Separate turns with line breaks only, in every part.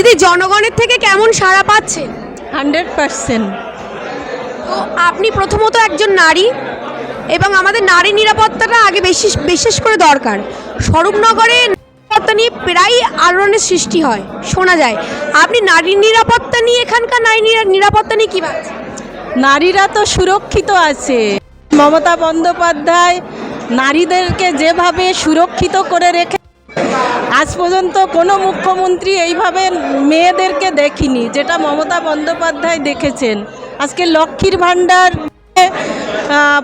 দিদি, জনগণের থেকে কেমন সাড়া পাচ্ছেন?
100%।
তো আপনি প্রথমত একজন নারী, এবং আমাদের নারী নিরাপত্তাটা আগে বিশেষ করে দরকার। স্বরূপনগরে নিরাপত্তা নিয়ে প্রায় আলোড়নের সৃষ্টি হয়, শোনা যায়। আপনি নারী নিরাপত্তা নিয়ে, এখানকার নারী নিরাপত্তা নিয়ে কী ভাবছেন?
নারীরা তো সুরক্ষিত আছে। মমতা বন্দ্যোপাধ্যায় নারীদেরকে যেভাবে সুরক্ষিত করে রেখে, আজ পর্যন্ত কোনো মুখ্যমন্ত্রী এইভাবে মেয়েদেরকে দেখিনি যেটা মমতা বন্দ্যোপাধ্যায় দেখেছেন। আজকে লক্ষ্মীর ভাণ্ডার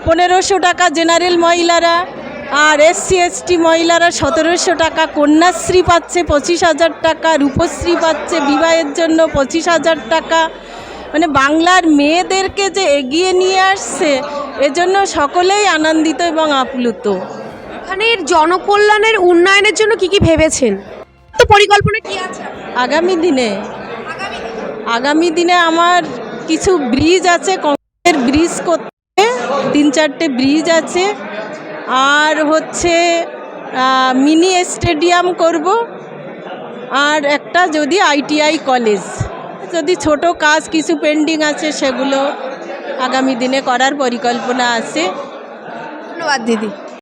1500 টাকা জেনারেল মহিলারা, আর SC ST মহিলারা 1700 টাকা, কন্যাশ্রী পাচ্ছে 25,000 টাকা, রূপশ্রী পাচ্ছে বিবাহের জন্য 25,000 টাকা। মানে বাংলার মেয়েদেরকে যে এগিয়ে নিয়ে আসছে, এজন্য সকলেই আনন্দিত এবং আপ্লুত।
এখানের জনকল্যাণের উন্নয়নের জন্য কি কি ভেবেছেন? তো পরিকল্পনা কি আছে
আগামী দিনে আমার কিছু ব্রিজ আছে, কংক্রিটের ব্রিজ করতে, 3-4টে ব্রিজ আছে। আর হচ্ছে মিনি স্টেডিয়াম করব, আর একটা যদি ITI কলেজ, যদি ছোট কাজ কিছু পেন্ডিং আছে সেগুলো আগামী দিনে করার পরিকল্পনা আছে।
ধন্যবাদ দিদি।